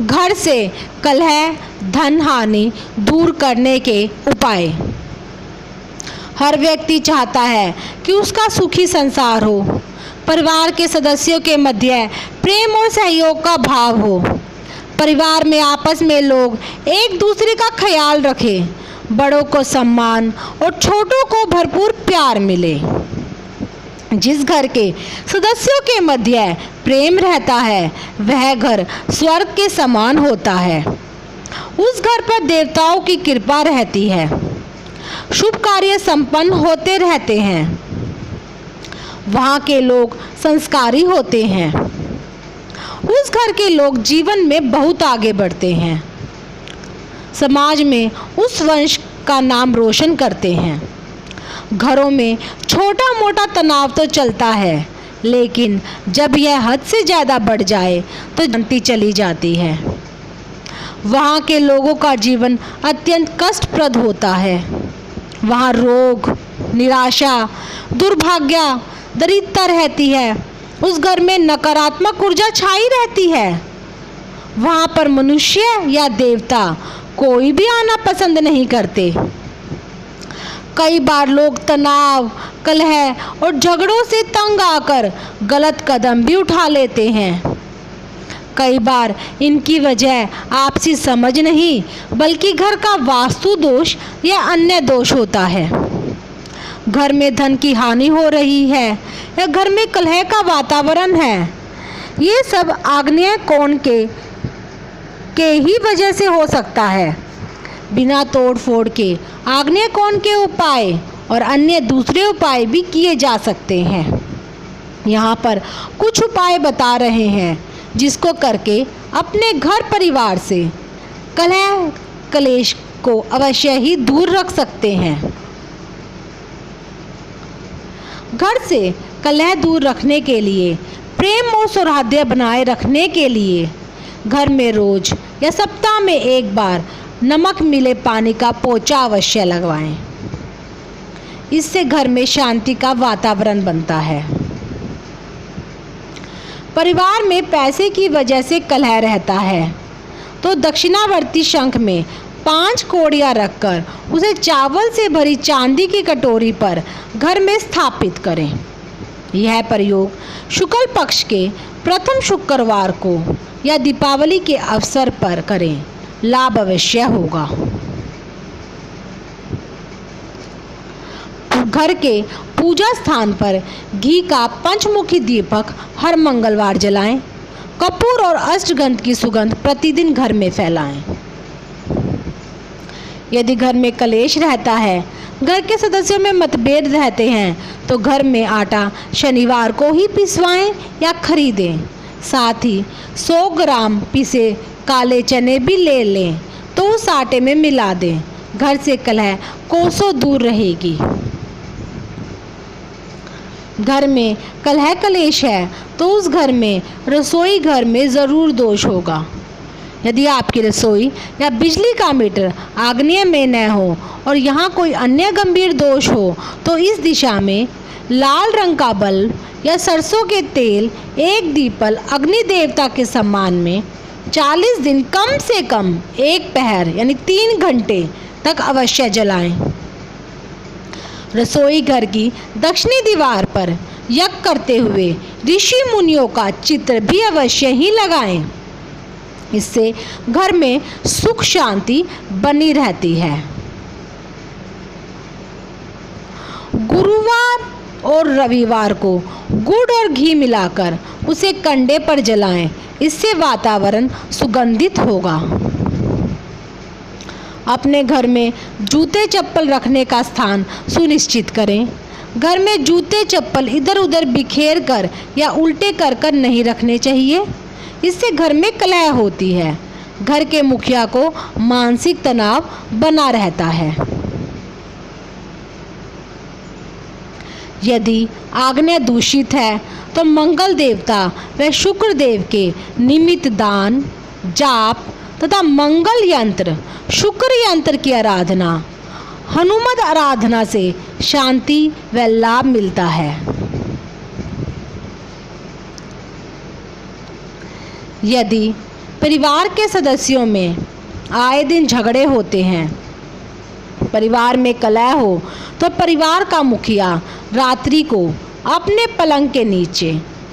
घर से कलह धन हानि दूर करने के उपाय। हर व्यक्ति चाहता है कि उसका सुखी संसार हो, परिवार के सदस्यों के मध्य प्रेम और सहयोग का भाव हो, परिवार में आपस में लोग एक दूसरे का ख्याल रखें, बड़ों को सम्मान और छोटों को भरपूर प्यार मिले। जिस घर के सदस्यों के मध्य प्रेम रहता है वह घर स्वर्ग के समान होता है। उस घर पर देवताओं की कृपा रहती है, शुभ कार्य संपन्न होते रहते हैं, वहाँ के लोग संस्कारी होते हैं, उस घर के लोग जीवन में बहुत आगे बढ़ते हैं, समाज में उस वंश का नाम रोशन करते हैं। घरों में छोटा मोटा तनाव तो चलता है, लेकिन जब यह हद से ज़्यादा बढ़ जाए तो शांति चली जाती है। वहाँ के लोगों का जीवन अत्यंत कष्टप्रद होता है। वहाँ रोग, निराशा, दुर्भाग्य, दरिद्रता रहती है। उस घर में नकारात्मक ऊर्जा छाई रहती है। वहाँ पर मनुष्य या देवता कोई भी आना पसंद नहीं करते। कई बार लोग तनाव, कलह और झगड़ों से तंग आकर गलत कदम भी उठा लेते हैं। कई बार इनकी वजह आपसी समझ नहीं बल्कि घर का वास्तु दोष या अन्य दोष होता है। घर में धन की हानि हो रही है या घर में कलह का वातावरण है, ये सब आग्नेय कोण के ही वजह से हो सकता है। बिना तोड़ फोड़ के आग्नेय कोण के उपाय और अन्य दूसरे उपाय भी किए जा सकते हैं। यहाँ पर कुछ उपाय बता रहे हैं जिसको करके अपने घर परिवार से कलह कलेश को अवश्य ही दूर रख सकते हैं। घर से कलह दूर रखने के लिए, प्रेम और सौहार्द बनाए रखने के लिए घर में रोज या सप्ताह में एक बार नमक मिले पानी का पोछा अवश्य लगवाएं। इससे घर में शांति का वातावरण बनता है। परिवार में पैसे की वजह से कलह रहता है तो दक्षिणावर्ती शंख में 5 कौड़ियाँ रखकर उसे चावल से भरी चांदी की कटोरी पर घर में स्थापित करें। यह प्रयोग शुक्ल पक्ष के प्रथम शुक्रवार को या दीपावली के अवसर पर करें, लाभ अवश्य होगा। घर के पूजा स्थान पर घी का पंचमुखी दीपक हर मंगलवार जलाएं। कपूर और अष्टगंध की सुगंध प्रतिदिन घर में फैलाएं। यदि घर में कलेश रहता है, घर के सदस्यों में मतभेद रहते हैं, तो घर में आटा शनिवार को ही पिसवाएं या खरीदें। साथ ही 100 ग्राम पिसे काले चने भी ले लें तो उस आटे में मिला दें। घर से कलह कोसों दूर रहेगी। घर में कलह कलेश है तो उस घर में, रसोई घर में ज़रूर दोष होगा। यदि आपकी रसोई या बिजली का मीटर आग्नेय में न हो और यहाँ कोई अन्य गंभीर दोष हो तो इस दिशा में लाल रंग का बल्ब या सरसों के तेल एक दीपल अग्नि देवता के सम्मान में 40 दिन कम से कम 1 पहर यानी 3 घंटे तक अवश्य जलाएं। रसोई घर की दक्षिणी दीवार पर यज्ञ करते हुए ऋषि मुनियों का चित्र भी अवश्य ही लगाएं। इससे घर में सुख शांति बनी रहती है। गुरुवार और रविवार को गुड़ और घी मिलाकर उसे कंडे पर जलाएं। इससे वातावरण सुगंधित होगा। अपने घर में जूते चप्पल रखने का स्थान सुनिश्चित करें। घर में जूते चप्पल इधर उधर बिखेर कर या उल्टे कर कर नहीं रखने चाहिए। इससे घर में कलह होती है। घर के मुखिया को मानसिक तनाव बना रहता है। यदि आग्नेय दूषित है तो मंगल देवता व शुक्र देव के निमित्त दान, जाप तथा मंगल यंत्र, शुक्र यंत्र की आराधना, हनुमत आराधना से शांति व लाभ मिलता है। यदि परिवार के सदस्यों में आए दिन झगड़े होते हैं। परिवार में कलह हो तो परिवार का मुखिया रात्रि को अपने पलंग के नीचे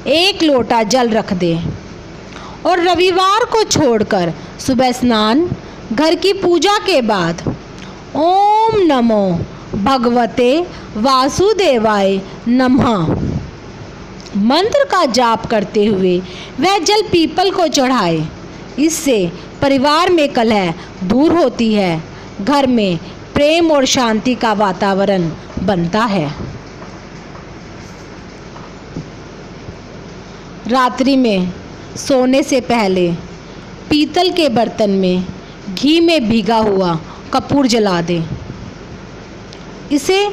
1 लोटा जल रख दे और रविवार को छोड़कर सुबह स्नान, घर की पूजा के बाद ओम नमो भगवते वासुदेवाय नमः मंत्र का जाप करते हुए वह जल पीपल को चढ़ाए। इससे परिवार में कलह दूर होती है, घर में प्रेम और शांति का वातावरण बनता है। रात्रि में सोने से पहले पीतल के बर्तन में घी में भीगा हुआ कपूर जला दें। इससे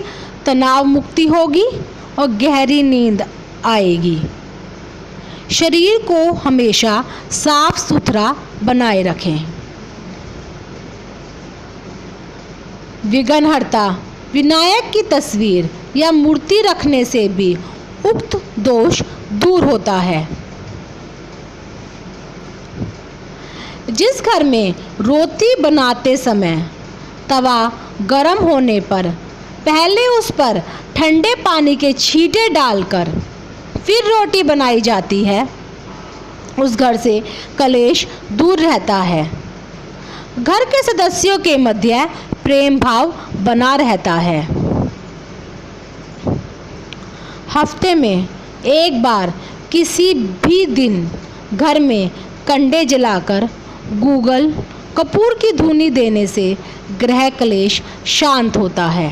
तनाव मुक्ति होगी और गहरी नींद आएगी। शरीर को हमेशा साफ सुथरा बनाए रखें। विघ्नहर्ता विनायक की तस्वीर या मूर्ति रखने से भी उक्त दोष दूर होता है। जिस घर में रोटी बनाते समय तवा गर्म होने पर पहले उस पर ठंडे पानी के छींटे डालकर फिर रोटी बनाई जाती है, उस घर से कलेश दूर रहता है। घर के सदस्यों के मध्य प्रेम भाव बना रहता है। हफ्ते में 1 बार किसी भी दिन घर में कंडे जलाकर गूगल कपूर की धूनी देने से गृह क्लेश शांत होता है।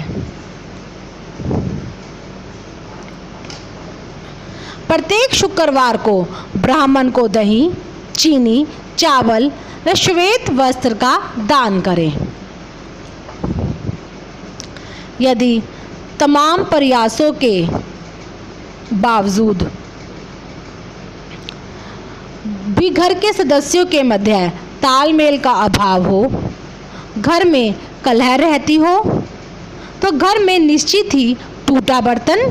प्रत्येक शुक्रवार को ब्राह्मण को दही, चीनी, चावल व श्वेत वस्त्र का दान करें। यदि तमाम प्रयासों के बावजूद भी घर के सदस्यों के मध्य तालमेल का अभाव हो, घर में कलह रहती हो, तो घर में निश्चित ही टूटा बर्तन,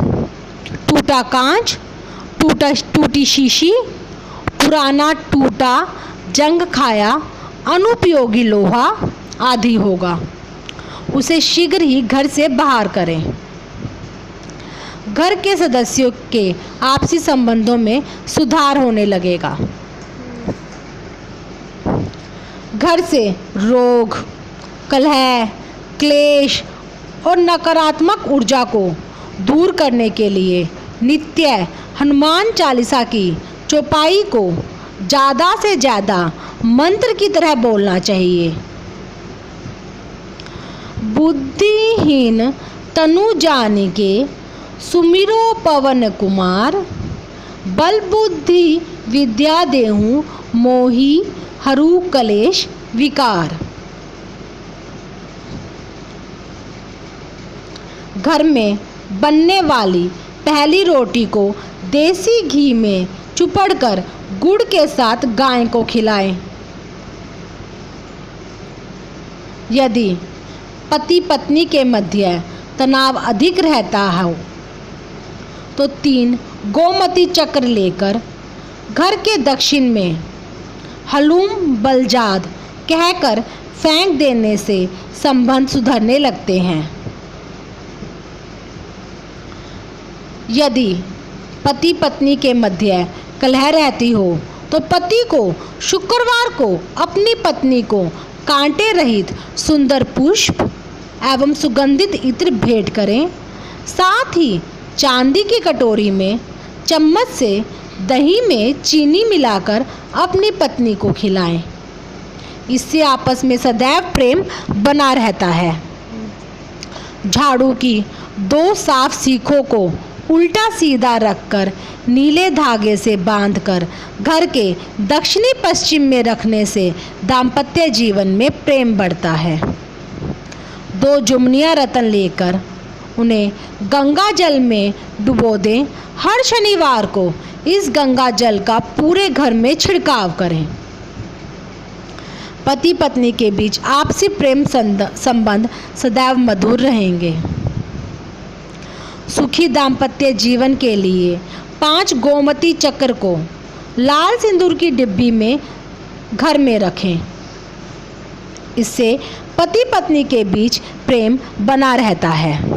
टूटा कांच, टूटी शीशी, पुराना टूटा जंग खाया अनुपयोगी लोहा आदि होगा। उसे शीघ्र ही घर से बाहर करें। घर के सदस्यों के आपसी संबंधों में सुधार होने लगेगा। घर से रोग, कलह, क्लेश और नकारात्मक ऊर्जा को दूर करने के लिए नित्य हनुमान चालीसा की चौपाई को ज़्यादा से ज़्यादा मंत्र की तरह बोलना चाहिए। बुद्धिहीन तनु जानिके सुमिरो पवन कुमार, बल बुद्धि विद्या देहु मोहि हरू कलेश विकार। घर में बनने वाली पहली रोटी को देसी घी में चुपड़कर गुड़ के साथ गाय को खिलाएं। यदि पति पत्नी के मध्य तनाव अधिक रहता हो तो 3 गोमती चक्र लेकर घर के दक्षिण में हलूम बलजाद कहकर फेंक देने से संबंध सुधरने लगते हैं। यदि पति पत्नी के मध्य कलह रहती हो तो पति को शुक्रवार को अपनी पत्नी को कांटे रहित सुंदर पुष्प एवं सुगंधित इत्र भेंट करें। साथ ही चांदी की कटोरी में चम्मच से दही में चीनी मिलाकर अपनी पत्नी को खिलाएं। इससे आपस में सदैव प्रेम बना रहता है। झाड़ू की 2 साफ सीखों को उल्टा सीधा रखकर नीले धागे से बांधकर घर के दक्षिणी पश्चिम में रखने से दाम्पत्य जीवन में प्रेम बढ़ता है। 2 जुमनियाँ रतन लेकर उन्हें गंगा जल में डुबो दें। हर शनिवार को इस गंगा जल का पूरे घर में छिड़काव करें। पति पत्नी के बीच आपसी प्रेम संबंध सदैव मधुर रहेंगे। सुखी दाम्पत्य जीवन के लिए 5 गोमती चक्र को लाल सिंदूर की डिब्बी में घर में रखें। इससे पति पत्नी के बीच प्रेम बना रहता है।